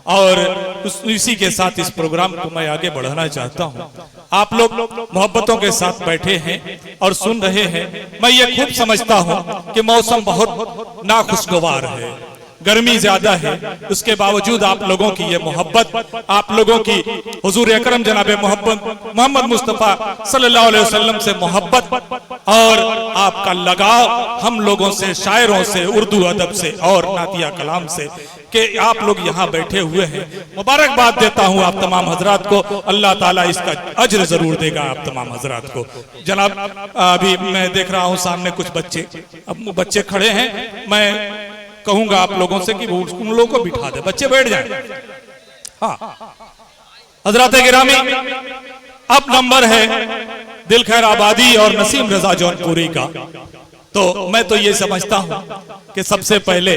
और इसी के साथ इस प्रोग्राम को मैं आगे बढ़ाना चाहता हूं। आप लोग मोहब्बतों के साथ बैठे हैं और सुन रहे हैं। मैं ये खूब समझता हूं कि मौसम बहुत नाखुशगवार है, गर्मी ज्यादा है, उसके बावजूद आप लोगों की ये मोहब्बत, आप लोगों की हुजूर अकरम जनाबे मोहम्मद मुस्तफ़ा सल्लल्लाहु अलैहि वसल्लम से मोहब्बत और आपका लगाव हम लोगों से, शायरों से, उर्दू अदब से और नातिया कलाम से, कि आप लोग यहाँ बैठे हुए हैं। मुबारकबाद देता हूँ आप तमाम हजरात को। अल्लाह ताला इसका अज्र जरूर देगा आप तमाम हजरात को। जनाब अभी मैं देख रहा हूँ सामने कुछ बच्चे खड़े हैं। मैं कहूंगा आप लोगों से कि उन लोगों को बिठा दे, बच्चे बैठ जाएं। हाँ हजरात गिरामी, अब नंबर है दिल खैर आबादी और नसीम रजा जौनपुरी का। तो मैं तो ये समझता हूं कि सबसे पहले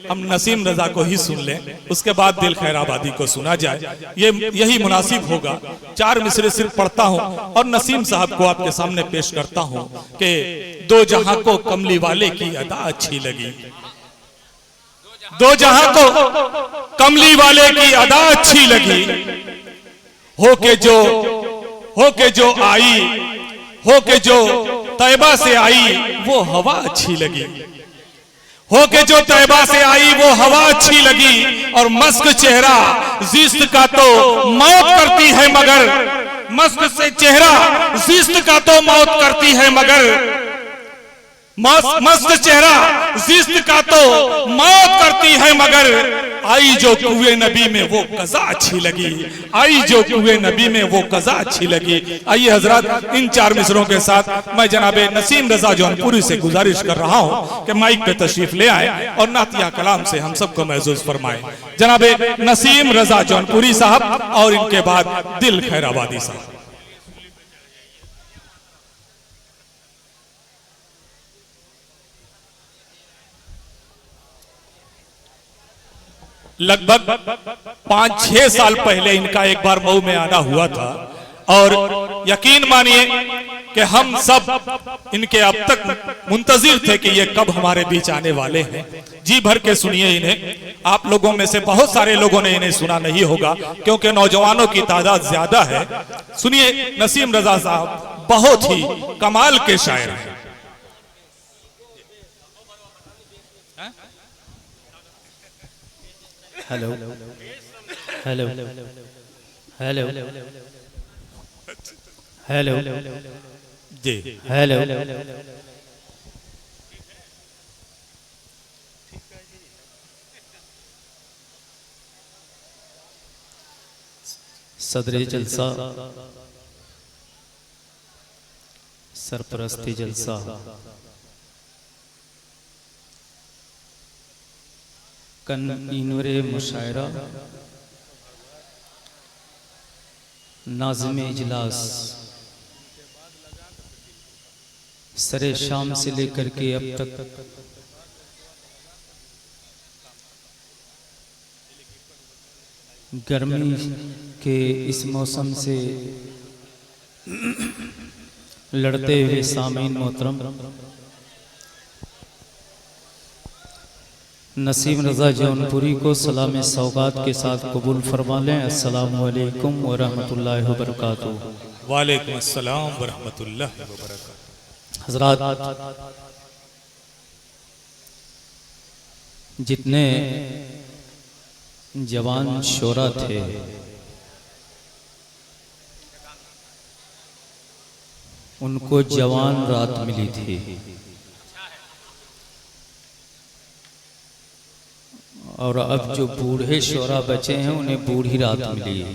हम नसीम रजा को ही सुन लें, उसके बाद दिल खैर आबादी को सुना जाए। यही मुनासिब होगा। 4 मिसरे सिर्फ पढ़ता हूं और नसीम साहब को आपके सामने पेश करता हूं कि दो जहां को कमली वाले की अदा अच्छी लगी, दो जहां को कमली वाले की अदा अच्छी लगी, होके जो आई, होके जो तैबा से आई वो हवा अच्छी लगी, होके जो तैबा से आई वो हवा अच्छी लगी। और मस्क चेहरा जिस्त का तो मौत करती है मगर, मस्क से चेहरा जिस्त का तो मौत करती है मगर, मस्त चेहरा जिस्त का तो मौत करती है मगर, आई जो कुए नबी में वो कज़ा अच्छी लगी, आई जो कुए नबी में वो कज़ा अच्छी लगी। आइए हजरत, इन 4 मिसरों के साथ मैं जनाबे नसीम रजा जौनपुरी से गुजारिश कर रहा हूं कि माइक पे तशरीफ ले आए और नातिया कलाम से हम सबको महसूस फरमाएं। जनाबे नसीम रजा जौनपुरी साहब और इनके बाद दिल खैर आबादी साहब। लगभग 5-6 साल पहले इनका एक बार मऊ में आना हुआ था और यकीन मानिए कि हम सब इनके अब तक मुंतजिर थे कि ये कब हमारे बीच आने वाले हैं। जी भर के सुनिए इन्हें। आप लोगों में से बहुत सारे लोगों ने इन्हें सुना नहीं होगा क्योंकि नौजवानों की तादाद ज्यादा है। सुनिए, नसीम रजा साहब बहुत ही कमाल के शायर हैं। हेलो हेलो हेलो हेलो जी हेलो। सदरे जलसा, सरपरस्ती जलसा, कन्वीनरे मुशायरा, नाज़िमे इजलास, सरे शाम से लेकर के अब तक गर्मी के इस मौसम से लड़ते हुए सामीन मोहतरम, नसीम रजा जौनपुरी को सलाम सौगात के साथ कबूल फरमा लें। अस्सलामु अलैकुम व रहमतुल्लाहि व बरकातुहू। वालेकुम अस्सलाम व रहमतुल्लाहि व बरकातुहू। हज़रात, जितने जवान शोरा थे उनको जवान रात मिली थी और अब जो बूढ़े शोरा बचे हैं उन्हें बूढ़ी रात मिली है।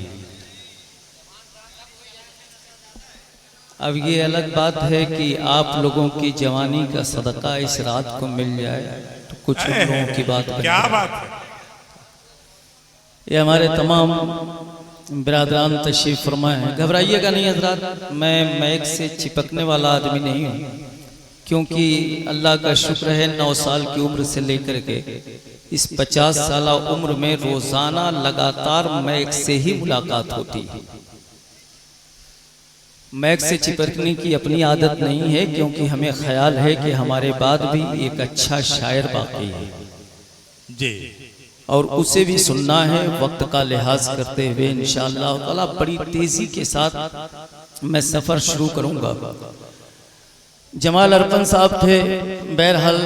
अब ये अलग बात है कि आप लोगों की जवानी का सदका इस रात को मिल जाए तो कुछ लोगों की बात क्या बात है। ये हमारे तमाम बिरादरान तशरीफ फरमाए हैं। घबराइएगा नहीं हजरात, मैं मैक से चिपकने वाला आदमी नहीं हूँ, क्योंकि अल्लाह का शुक्र है 9 साल की उम्र से लेकर के इस 50 साल उम्र में रोजाना लगातार मैक से ही मुलाकात होती है। मैक से चिपकने की अपनी आदत नहीं है, क्योंकि हमें ख्याल है कि हमारे बाद भी एक अच्छा शायर बाकी है। जी और उसे भी सुनना है वक्त का लिहाज करते हुए इंशाअल्लाह ताला। बड़ी तेजी के साथ मैं सफ़र शुरू करूंगा। जमाल अरपन साहब थे, बहरहाल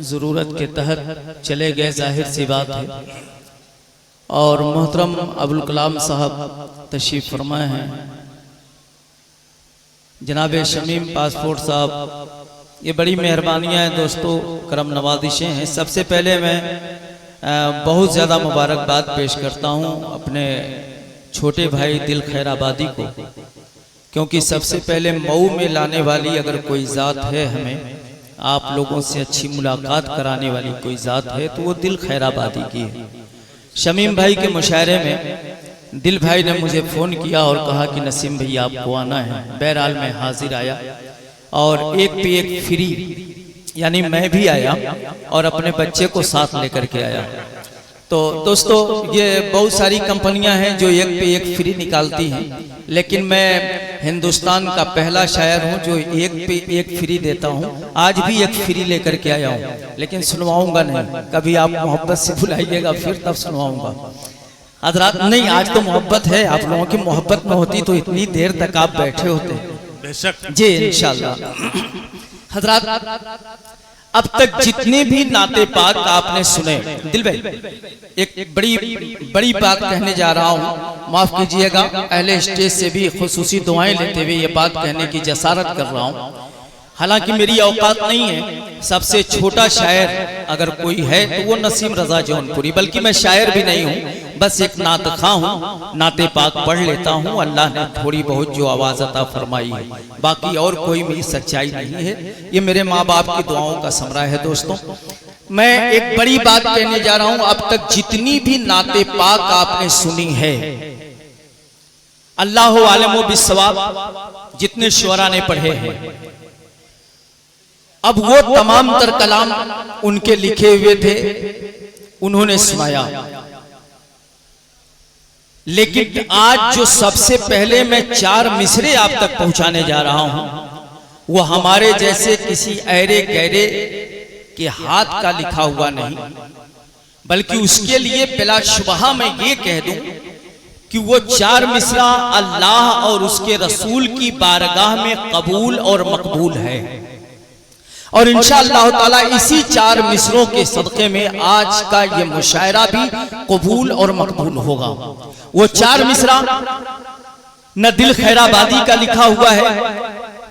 ज़रूरत के तहत चले गए, जाहिर सी बात है। और मोहतरम अबुल कलाम साहब तशरीफ़ फरमाए हैं, जनाब शमीम पासपोर्ट साहब, ये बड़ी मेहरबानियाँ हैं दोस्तों, करम नवाजिशें हैं। सबसे पहले मैं बहुत ज़्यादा मुबारकबाद पेश करता हूँ अपने छोटे भाई दिल खैराबादी को, क्योंकि सबसे पहले मऊ में लाने वाली अगर कोई ज़ात है, हमें आप लोगों से अच्छी मुलाकात कराने वाली कोई ज़ात है तो वो दिल खैराबादी की है। शमीम भाई के मुशायरे में दिल भाई ने मुझे फ़ोन किया और कहा कि नसीम भैया आपको आना है। बहरहाल मैं हाजिर आया और एक पे एक फ्री, यानी मैं भी आया और अपने बच्चे को साथ लेकर के आया। तो दोस्तों ये बहुत सारी कंपनियां हैं जो एक पे एक फ्री निकालती हैं, लेकिन मैं हिंदुस्तान का पहला शायर हूं जो एक पे एक फ्री देता हूं। आज भी एक फ्री लेकर के आया हूं, लेकिन सुनवाऊंगा नहीं, कभी आप मोहब्बत से बुलाइएगा फिर तब सुनवाऊंगा। हज़रात नहीं, आज तो मोहब्बत है, आप लोगों की मोहब्बत में होती तो इतनी देर तक आप बैठे होते। जी इंशाल्लाह। हज़रात अब तक जितने भी नाते पाक आपने सुने, दिल भाई एक बड़ी बात कहने जा रहा हूँ, माफ कीजिएगा, अहले स्टेज से भी खुसूसी दुआएं लेते हुए ये बात कहने की जसारत कर रहा हूँ। हालांकि मेरी औकात नहीं है, सबसे छोटा शायर अगर कोई है तो वो नसीम रजा जौनपुरी, बल्कि मैं शायर भी नहीं हूँ, बस एक नातखा हूँ, नाते पाक पढ़ लेता हूँ। अल्लाह ने थोड़ी बहुत जो आवाज़ अता फरमाई है, बाकी और कोई मेरी सच्चाई नहीं है, ये मेरे माँ बाप की दुआओं का समरा है। दोस्तों मैं एक बड़ी बात कहने जा रहा हूँ, अब तक जितनी भी नाते पाक आपने सुनी है, अल्लाह आलम बिस्सवाब, जितने शुअरा ने पढ़े हैं, अब वो तमाम तर कलाम उनके लिखे हुए थे, उन्होंने सुनाया। लेकिन आज जो सबसे पहले मैं 4 मिसरे आप तक पहुंचाने जा रहा हूं, वो हमारे जैसे किसी ऐरे गहरे के हाथ का लिखा हुआ नहीं, बल्कि उसके लिए बिला शुबहा मैं ये कह दूं कि वो 4 मिसरा अल्लाह और उसके रसूल की बारगाह में कबूल और मकबूल है। और इंशाअल्लाह ताला इसी 4 मिसरों के सदक़े में आज का ये मुशायरा भी कबूल और मकबूल होगा। वो 4 मिसरा न दिल खैराबादी का लिखा हुआ है,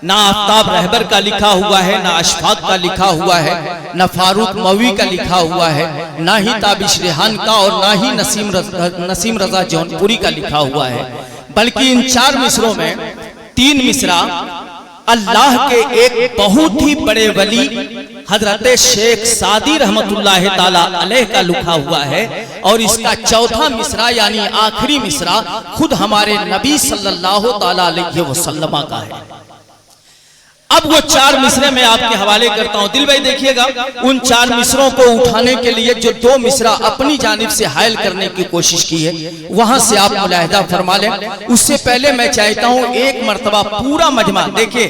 ना आफ्ताब रहबर का लिखा हुआ है, ना अशफाक का लिखा हुआ है, ना फारूक मौवी का लिखा हुआ है, ना ही ताबिश रेहान का, और ना ही नसीम रजा जौनपुरी का लिखा हुआ है, बल्कि इन 4 मिसरों में 3 मिसरा अल्लाह के एक बहुत ही बड़े वली हजरत शेख सादी रहमतुल्लाह ताला अलैह का लिखा हुआ है, और इसका चौथा मिसरा यानी आखिरी मिसरा खुद हमारे नबी सल्लल्लाहु ताला अलैहि वसल्लम का है। अब वो 4 मिसरे मैं आपके हवाले करता हूं। दिल भाई देखिएगा, उन 4 मिसरों को उठाने के लिए जो 2 मिसरा अपनी जानिब से हायल करने की कोशिश की है, वहां से आप मुलाहिदा फरमा लें। उससे पहले मैं चाहता हूं एक मर्तबा पूरा मजमा देखिए।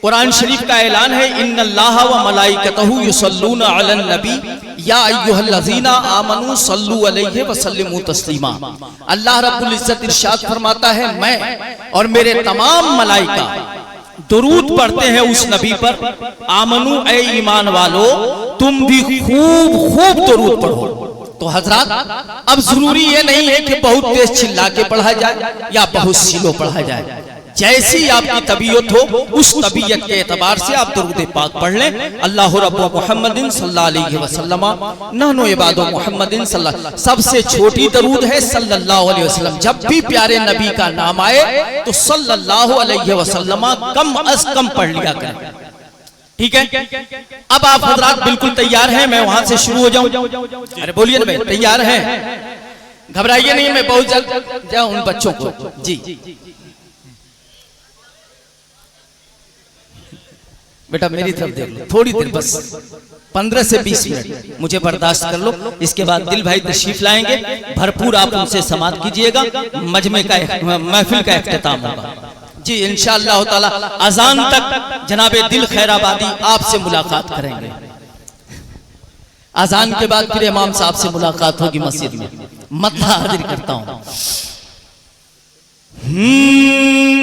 कुरान शरीफ का ऐलान है, इन्नल्लाह व मलाइकतहु युसल्लूना अलन नबी या अय्युहल्लज़ीना आमनू सल्लू अलैहि व सल्लिमू तस्लीमा। अल्लाह रब्बुल इज्जत इरशाद फरमाता है, मैं और मेरे तमाम मलाइका दुरूद पढ़ते हैं उस नबी पर। आमनू ए ईमान वालो, तुम भी खूब खूब दुरूद पढ़ो। तो हजरात अब जरूरी ये नहीं है कि बहुत तेज चिल्ला के पढ़ा जाए या बहुत स्लो पढ़ा जाए, जैसी आपकी तबीयत हो उस तबीयत के एतबार से आप दुरूद पाक पढ़ लें। अल्लाह रब्बु मुहम्मदिन सल्लल्लाहु अलैहि वसल्लम नहनु इबादु मुहम्मदिन सल्लल्लाहु, सबसे छोटी दरूद है सल्लल्लाहु अलैहि वसल्लम। जब भी प्यारे नबी का नाम आए तो सल्लल्लाहु अलैहि वसल्लम कम अज कम पढ़ लिया करें, ठीक है। अब आप हजरात बिल्कुल तैयार हैं, मैं वहां से शुरू हो जाऊं? अरे बोलिए ना भाई, तैयार हैं? घबराइए नहीं, मैं बहुत जल्द जाऊं उन बच्चों को। जी बेटा मेरी तरफ देख लो, थोड़ी देर बस 15 से 20 मिनट मुझे बर्दाश्त कर लो। इसके बाद दिल भाई तशरीफ लाएंगे, भरपूर आप उनसे समात कीजिएगा, मजमे का महफिल का इख्तिताम होगा। जी इंशाअल्लाह ताला अजान तक जनाबे दिल खैराबादी आपसे मुलाकात करेंगे। अजान के बाद फिर इमाम साहब से मुलाकात होगी मस्जिद में। मतला हाजिर करता हूं।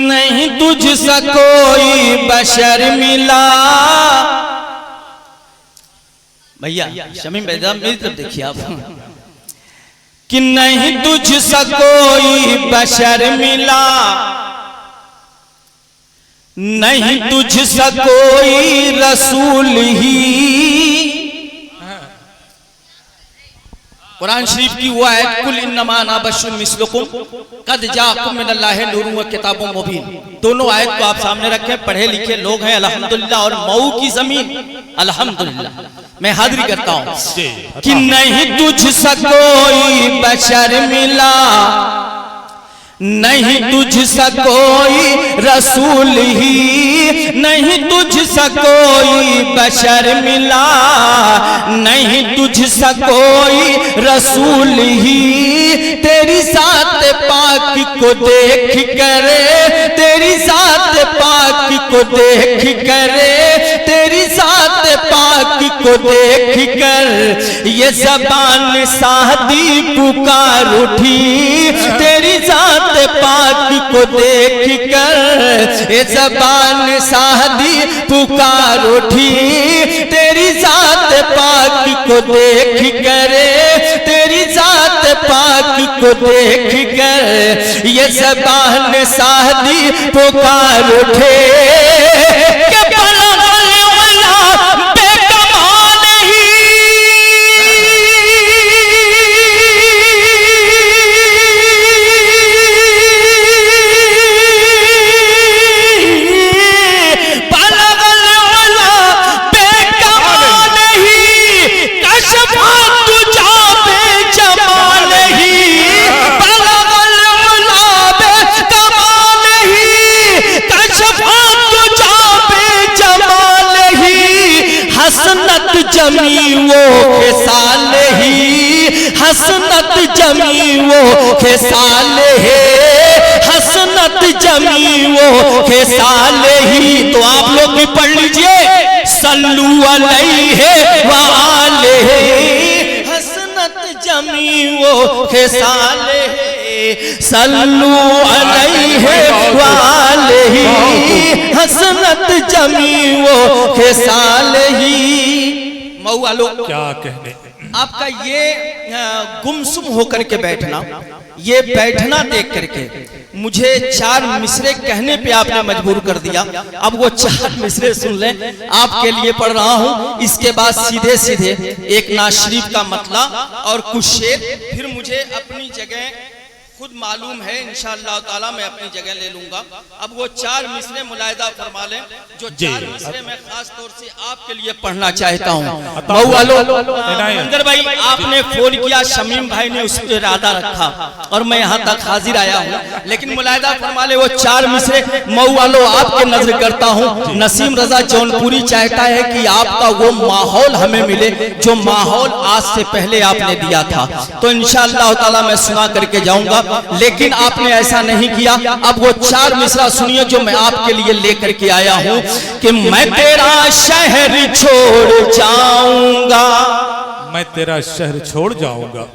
नहीं तुझसा कोई बशर मिला। भैया शमीम भाई मेरी तरफ देखिए आप। कि नहीं तुझसा कोई बशर मिला, नहीं तुझसा कोई रसूल ही। कुरान शरीफ की वो आयत कुल इन्नमा अना बशरुम मिस्लुकुम कद जाअकुम मिनल्लाहि नूरुन व किताबुम मुबीन, दोनों आयत को आप सामने रखें। पढ़े लिखे लोग हैं अल्हम्दुलिल्लाह, और मऊ की जमीन अल्हम्दुलिल्लाह। मैं हाजिरी करता हूं कि नहीं तुझसा कोई बशर मिला, नहीं तुझसा कोई रसूल ही, नहीं तुझसा कोई बशर मिला, नहीं तुझसा कोई रसूल ही। तेरी ज़ात पाक को देख कर, तेरी ज़ात पाक को देख कर, तेरी ज़ात पाक को देख कर ये ज़बान सादी पुकार उठी। तेरी ज़ात पाक को देख कर ये ज़बान सादी पुकार उठी। तेरी ज़ात पाक को देख कर, तेरी ज़ात पाक को देख कर ये ज़बान सादी पुकार उठे। हसनत जमी वो खेसाल ही, हसनत जमी वो खेसाल है, हसनत जमी वो खेसाल ही। तो आप लोग भी पढ़ लीजिए सल्लू अलैहि व आलिहि, हसनत जमी वो खेसाल है, सल्लू अलैहि व आलिहि, हसनत जमी वो खेसाल ही। मऊ वालों क्या कहने, आपका ये गुमसुम होकर के बैठना, ये बैठना देख करके मुझे 4 मिसरे कहने पे आपने मजबूर कर दिया। अब वो 4 मिसरे सुन लें, आपके लिए पढ़ रहा हूं। इसके बाद सीधे सीधे एक नात शरीफ का मतला और कुछ शेर, फिर मुझे अपनी जगह खुद मालूम है इंशाअल्लाह ताला मैं अपनी जगह ले लूंगा। अब वो 4 मिसरे मुलाहिदा फरमा लें, जो 4 मिसरे मैं खास तौर से आपके लिए पढ़ना चाहता हूँ। मंजर भाई आपने फोन किया, शमीम भाई ने उस पर इरादा रखा और मैं यहाँ तक हाजिर आया हूँ, लेकिन मुलाहिदा फरमा ले वो 4 मिसरे। मऊ वालों आपके नजर करता हूँ, नसीम रजा जौनपुरी चाहता है कि आपका वो माहौल हमें मिले जो माहौल आज से पहले आपने दिया था। तो इंशाअल्लाह ताला मैं सुना करके जाऊंगा, लेकिन आपने ऐसा नहीं किया। अब वो 4 मिसरा सुनिए जो मैं आपके लिए लेकर के आया हूं कि मैं तेरा शहर छोड़ जाऊंगा, मैं तेरा शहर छोड़ जाऊंगा।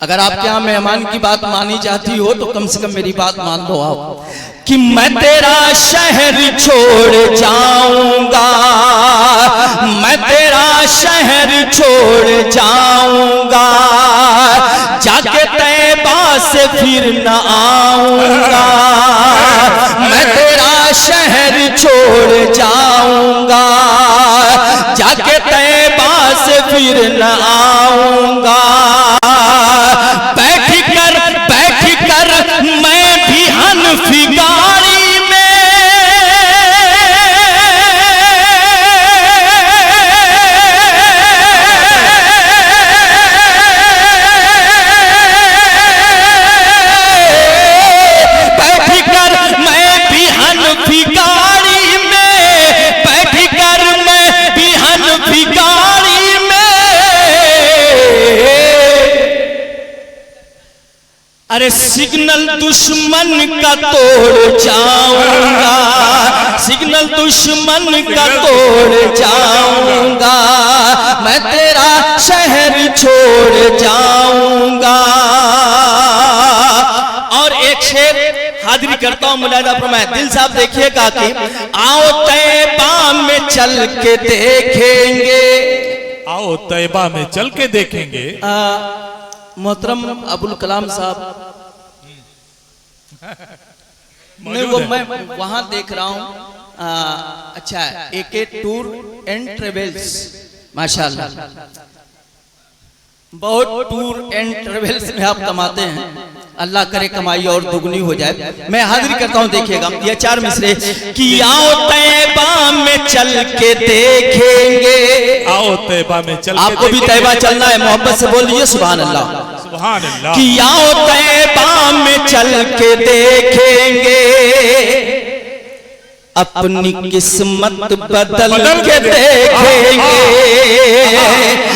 अगर आपके यहाँ मेहमान की बात मानी जाती हो तो कम से कम मेरी बात मान लो आप, कि मैं तेरा शहर छोड़ जाऊंगा, मैं तेरा शहर छोड़ जाऊंगा, जाके तैबा से फिर न आऊंगा। मैं तेरा शहर छोड़ जाऊंगा, जाके तैबा से फिर न आऊंगा। बैठ कर मैं भी हनफी गाड़ी में, बैठ कर मैं भी हनफी गाड़ी में, बैठ कर मैं भी हनफी गाड़ी में। अरे सिग्नल दुश्मन का तोड़ जाऊंगा, सिग्नल दुश्मन का तोड़ जाऊंगा। मैं तेरा शहर छोड़ जाऊंगा। और एक शेर हाजिरी करता हूं, मुलाहिजा फरमाए। दिल साहब देखिएगा कि आओ तैबा में चल के देखेंगे, आओ तैबा में चल के देखेंगे। मोहतरम अबुल कलाम साहब मैं वहां देख रहा हूं। अच्छा, AK टूर एंड ट्रेवल्स, माशाल्लाह बहुत टूर एंड ट्रेवल्स में आप कमाते हैं, अल्लाह करे कमाई और दुगनी हो जाए। मैं हाजिरी करता हूं, देखिएगा ये 4 मिसरे कि आओ तैबा में चल के देखेंगे, आओ तैबा में चल के आपको भी तैबा चलना है, मोहब्बत से बोलिए सुभान अल्लाह, सुभान अल्लाह। कि आओ तैबा में चल के देखेंगे, अपनी किस्मत बदल के देखेंगे।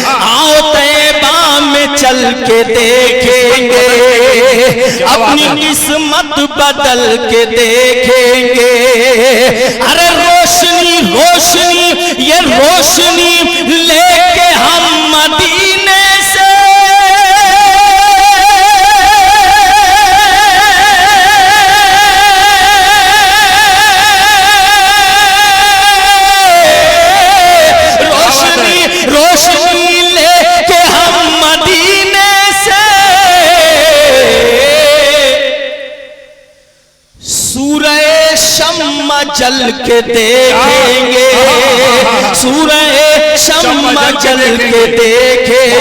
आओ तैबा में चल के देखेंगे, अपनी किस्मत बदल के देखेंगे। अरे रोशनी रोशनी ये रोशनी लेके हम मदीने से जल के देखेंगे, सूरह शम्मा जल के देखेंगे,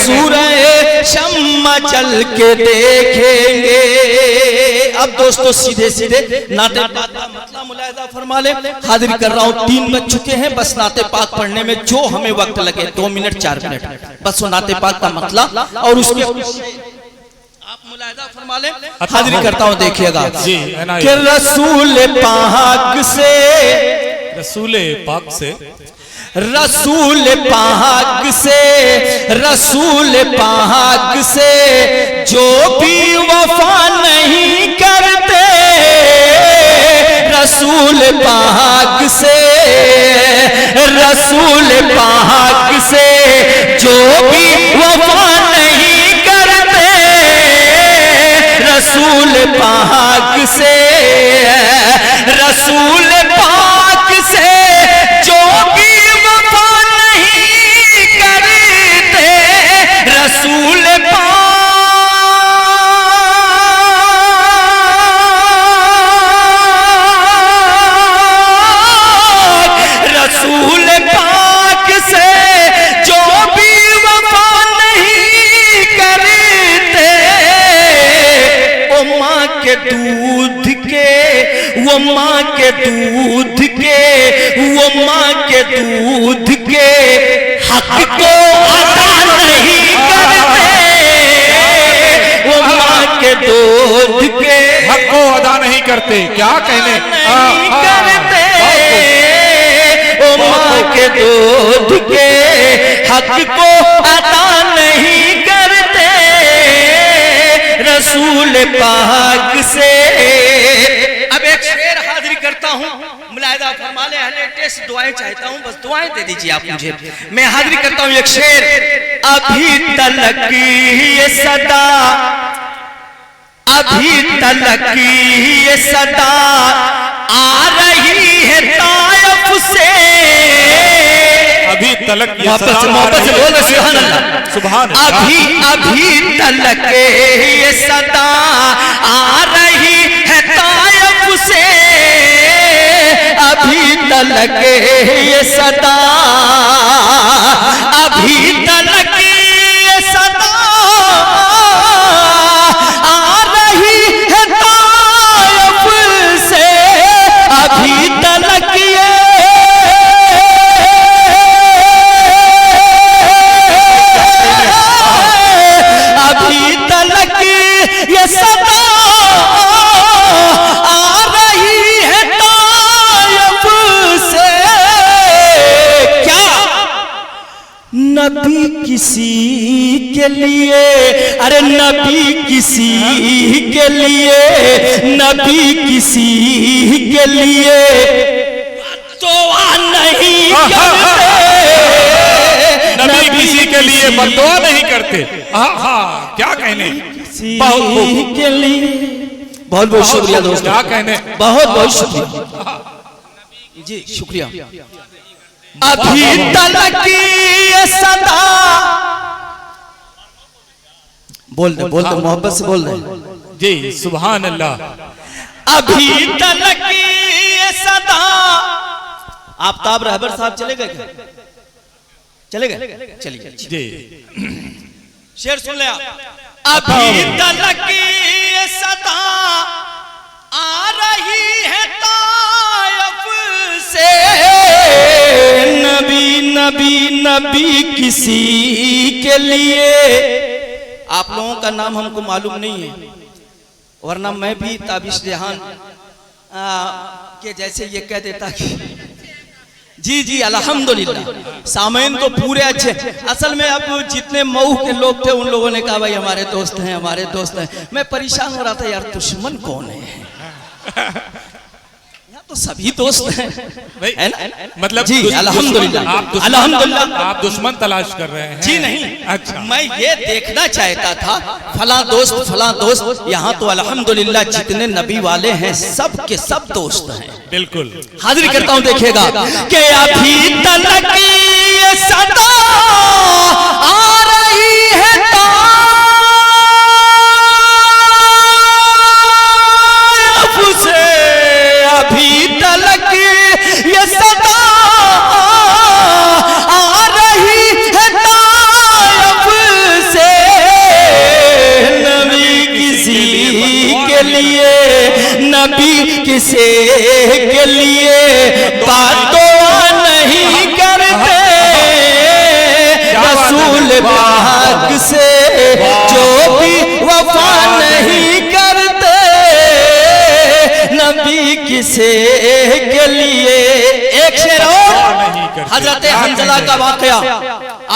सूरह शम्मा जल के देखेंगे। अब दोस्तों सीधे सीधे नाते पाक का मतलब मुलाहिजा फरमा ले। हाजिर कर रहा हूँ, 3 बज चुके हैं, बस नाते पाक पढ़ने में जो हमें वक्त लगे 2 मिनट 4 मिनट, बस वो नाते पाक का मतलब और उसके आप मुलाहिजा फरमा ले। हाजिरी करता हूं, देखिएगा कि रसूल पाक से, रसूल पाक से, रसूल पाक से, रसूल पाक से जो भी वफा नहीं करते, रसूल पाक से, रसूल पाक से जो भी वफा नहीं करते, रसूल पाक से, रसूल पाक से जो भी वफा नहीं करते, रसूल पाक, रसूल पाक से जो भी वफा नहीं करते, वो माँ के दूध के, वो माँ के दूध के, वो माँ के दूध के हक को अदा नहीं करते, वो माँ के दूध के हक को अदा नहीं करते। क्या कहने नहीं करते, वो माँ के दूध के हक को अदा नहीं करते, रसूल पाक से। अब एक शेर हाजिरी करता हूं, मुलाहिजा फरमा ले, लेटेस्ट दुआएं चाहता हूं, बस दुआएं दे दीजिए आप मुझे। मैं हाजिरी करता हूं एक शेर। अभी तलक ये सदा, अभी तलक ये सदा आ रही है तायफ से, अभी तलक ये वापस से बोलो सुभान अल्लाह, सुभान अल्लाह। अभी तलक ये सदा आ रही है तायफ से, अभी तलक ये सदा, अभी तलक ये सदा आ रही है तायफ से, अभी तलक ये, अभी तलक ये सदा आ रही है तायफ से। क्या नबी किसी के लिए, अरे नबी किसी के लिए, नबी किसी के लिए दुआ नहीं करते, नबी किसी के लिए बद्दुआ नहीं करते। हाँ क्या कहने, बहुत के लिए बहुत बहुत शुक्रिया दोस्तों, क्या कहने, बहुत बहुत शुक्रिया जी, शुक्रिया। अभी तलक ये सदा, बोल दे मोहब्बत से बोल दे जी, सुभान अल्लाह। अभी तलक ये सदा, आफ्ताब रहबर साहब चले गए क्या? चले गए, चलिए जी, शेर सुन ले आप। अभी तलक ये सदा आ रही है तायफ से, नबी नबी नबी किसी के लिए। आप लोगों का नाम हमको मालूम नहीं है, वरना मैं भी ताबिश जहान के जैसे ये कह देता कि जी जी अल्हम्दुलिल्लाह। सामईन तो पूरे अच्छे, असल में अब जितने मऊ के लोग थे उन लोगों ने कहा भाई हमारे दोस्त हैं, हमारे दोस्त हैं। मैं परेशान हो रहा था यार, दुश्मन कौन है? तो सभी दोस्त हैं है ना? मतलब जी अल्हम्दुलिल्लाह, अल्हम्दुलिल्लाह। आप दुश्मन तलाश कर रहे हैं? जी नहीं, अच्छा, मैं ये देखना चाहता था फला दोस्त, यहाँ तो अल्हम्दुलिल्लाह जितने नबी वाले हैं सब के सब दोस्त हैं। बिल्कुल हाजिर करता हूँ, देखिएगा कि अभी तलक ये सदा आ रही है तायफ से, अभी तलक ये सदा आ रही है तायफ से, नबी किसी के लिए, नबी किसी के लिए बातों नहीं करते, रसूल पाक से जो भी वफा नहीं करते, नबी किसी के लिए। एक शेर और, हजरत हंजला का वाकया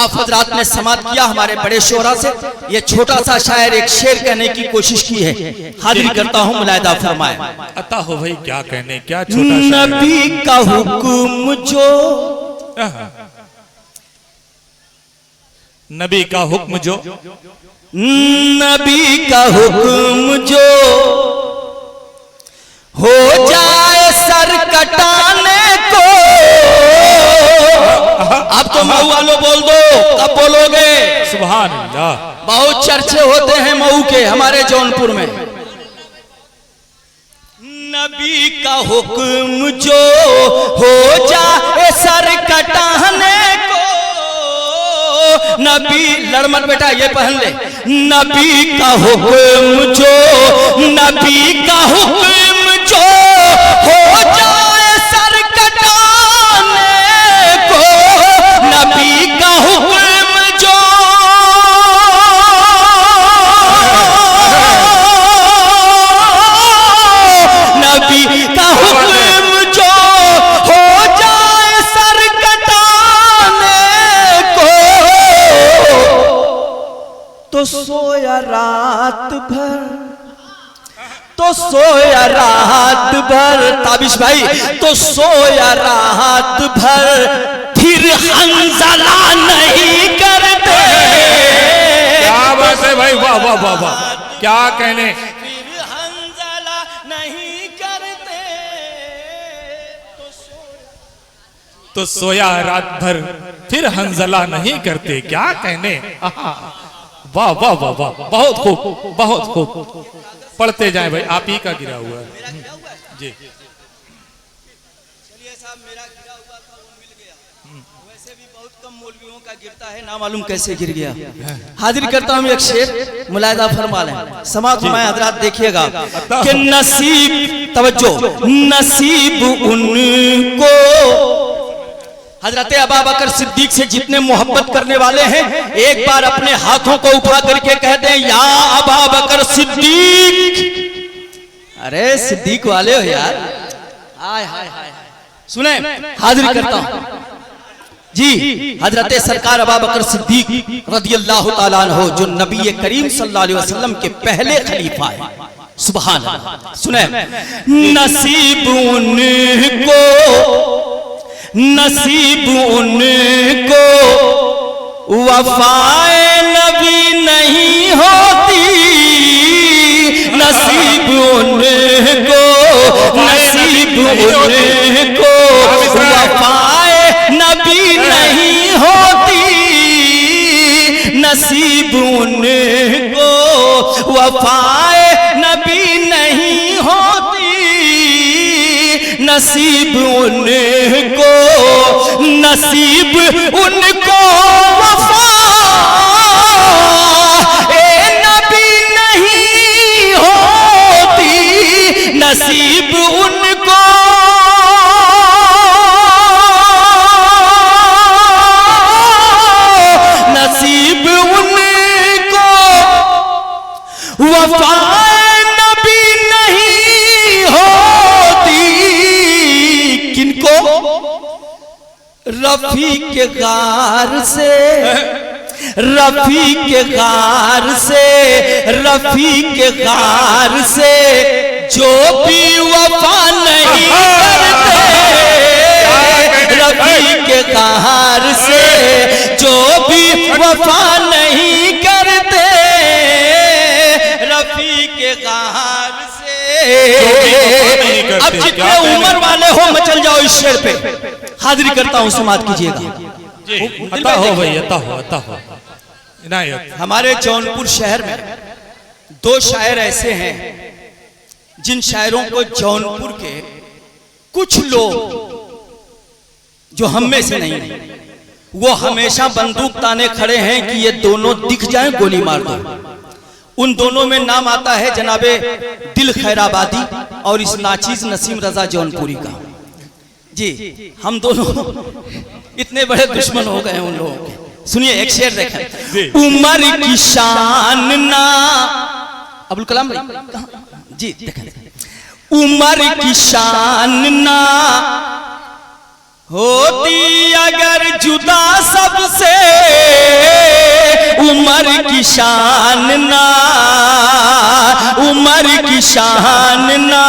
आप हजरात ने समाप्त किया हमारे बड़े शोरा से। ये छोटा सा शायर एक शेर कहने की कोशिश की है, हाजिर करता हूँ, मुलायदा फरमाए। अता हो भाई, क्या कहने, क्या छोटा नबी का हुक्म जो, नबी का हुक्म जो, नबी का हुक्म जो हो जाए सर कटाने को। अब तो मऊ वालों बोल दो, कब बोलोगे? सुभान अल्लाह। बहुत चर्चे होते हैं मऊ के, हमारे जौनपुर में। नबी का हुक्म जो हो जाए सर कटाने को, नबी लड़मत बेटा ये पहन ले। नबी का हुक्म जो, नबी का हुक्म जो हो जाए सर कटाने को, नबी का हुक्म जो, नबी का हुक्म जो हो जाए सर कटाने को, तो सोया रात भर, तो सोया रात भर, ताबिश भाई, तो सोया रात भर, फिर हंजला नहीं करते। क्या बात है भाई, वाह वाह वाह वाह, क्या कहने, फिर हंजला नहीं करते, तो सोया रात भर फिर हंजला नहीं करते, क्या कहने। वाह वाह वाह वाह, बहुत खूब, बहुत खूब। पढ़ते जाएं भाई, आप ही का गिरा हुआ है जी। चलिए साहब, मेरा गिरा हुआ था वो मिल गया, वैसे भी बहुत कम मौलवियों का गिरता है, ना मालूम कैसे गिर गया। हाजिर करता हूँ एक शेर, मुलायदा फरमा लें, समाज में हजरात देखिएगा कि नसीब, तवज्जो, नसीब उनको, हजरत अबू बकर सिद्दीक से जितने मोहब्बत करने वाले हैं एक बार अपने हाथों को उठा करके कह दें, या अबू बकर सिद्दीक। अरे सिद्दीक वाले हो यार, हाय हाय हाय। सुने, हाजिर करता हूं जी, हजरत सरकार अबू बकर सिद्दीक रदियल्लाहु ताला अन्हु, जो नबी करीम सल्लल्लाहु अलैहि वसल्लम के पहले खलीफा है। सुभान अल्लाह। सुने, नसीब उनको, नसीब उनको वफाए नबी नहीं होती, नसीब उनको, नसीब उनको, वफाए नबी नहीं होती, नसीब उनको, वफाए नबी नहीं होती, नसीब उनको, नसीब उनको वफा ए नबी नहीं होती, नसीब उनको, नसीब उनको, वफा नबी नहीं होती। किनको? रफी के गार से, रफी के गार से, रफी के गार से जो भी वफा नहीं करते, रफी के गार से जो भी वफा नहीं करते, रफी के गार से। अब जितने उम्र वाले हो मचल जाओ इस शेर पे, हाजिरी करता हूं, समाप्त कीजिएगा। अता हो भाई, अता हो, अता हो। हमारे जौनपुर शहर में दो शायर ऐसे हैं जिन शायरों को जौनपुर के कुछ लोग जो हम में से नहीं, वो हमेशा बंदूक ताने खड़े हैं कि ये दोनों दिख जाएं गोली मार दो। उन दोनों में नाम आता है जनाबे दिल खैराबादी और इस नाचीज नसीम रजा जौनपुरी का। जी हम दोनों इतने बड़े दुश्मन हो गए उन लोगों के। सुनिए एक शेर देखें। उमर की शान ना, अबुल कलाम जी देखें, उमर की शान ना होती अगर जुदा सबसे, उमर की शान ना, उमर की शान ना,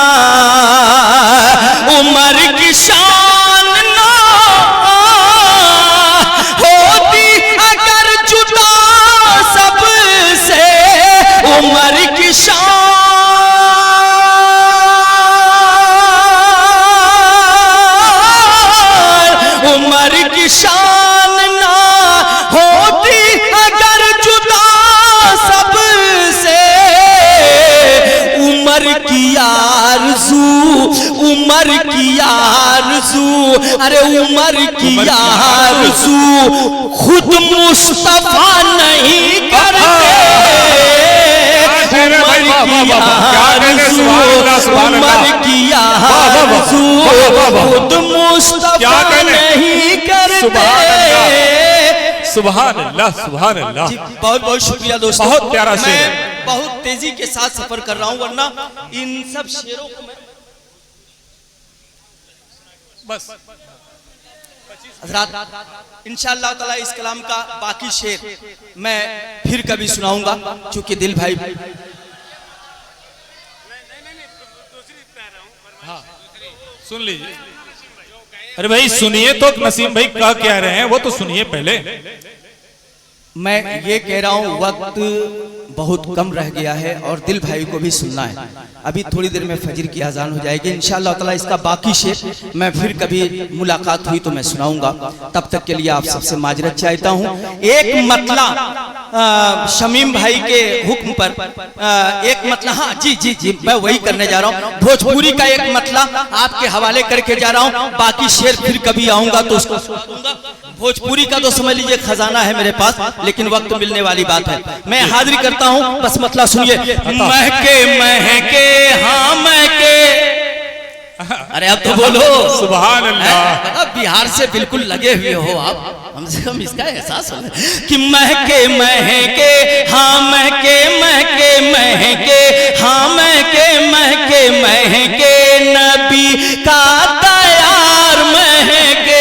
उमर की शान ना होती अगर जुदा सबसे, उमर की शान, उमर की शान ना होती अगर जुदा सबसे, उमर की आरज़ू, उमर की आरज़ू, अरे उमर की आरज़ू खुद मुस्तफा नहीं करते, उमर की आरज़ू, उमर की आरज़ू खुद मुस्तफा नहीं करते। सुभान अल्लाह, सुभान अल्लाह। बहुत बहुत शुक्रिया दोस्तों, बहुत प्यारा शेर है। मैं बहुत तेजी के साथ सफर कर रहा हूं, वरना इन सब शेरों को मैं बस हज़रात इंशाअल्लाह ताला इस कलाम का बाकी शेर मैं फिर कभी सुनाऊंगा, चूंकि दिल भाई हाँ सुन लीजिए। अरे भाई सुनिए तो, नसीम भाई क्या कह रहे हैं वो तो सुनिए पहले। मैं ये कह रहा हूँ वक्त बहुत कम रह गया है और दिल भाई को भी सुनना है। अभी थोड़ी देर में फजर की अजान हो जाएगी, इंशाअल्लाह ताला इसका बाकी शेर मैं फिर कभी मुलाकात हुई तो मैं सुनाऊंगा। तब तक के लिए आप सबसे माजरत चाहता हूँ। एक मतला शमीम भाई के हुक्म पर एक मतला, हाँ जी जी जी मैं वही करने जा रहा हूँ। भोजपुरी का एक मतला आपके हवाले करके जा रहा हूँ, बाकी शेर फिर कभी आऊंगा तो उसको सुनाऊंगा। भोजपुरी का तो समझ लीजिए खजाना है मेरे पास, लेकिन वक्त मिलने वाली बात है। मैं हाजिरी करता हूं, बस मतला सुनिए। महके महके हाँ महके, अरे अब तो बोलो सुभान अल्लाह। बिहार से बिल्कुल लगे हुए हो आप, हमसे हम इसका एहसास हो कि महके महके हाँ महके महके महके हाँ महके महके महके नबी का तैयार महके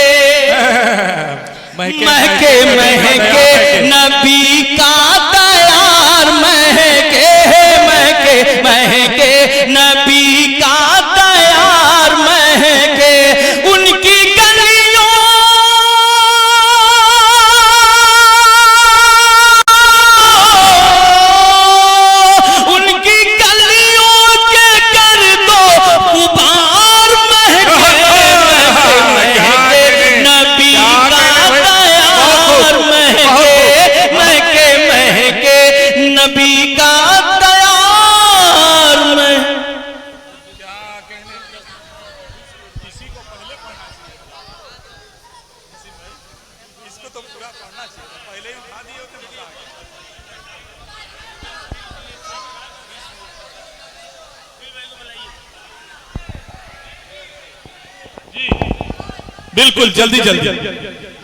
महके महके नबी का तैयार महके महके महके नबी का तैयार महके उनकी गलियों बिल्कुल जल्दी जल्दी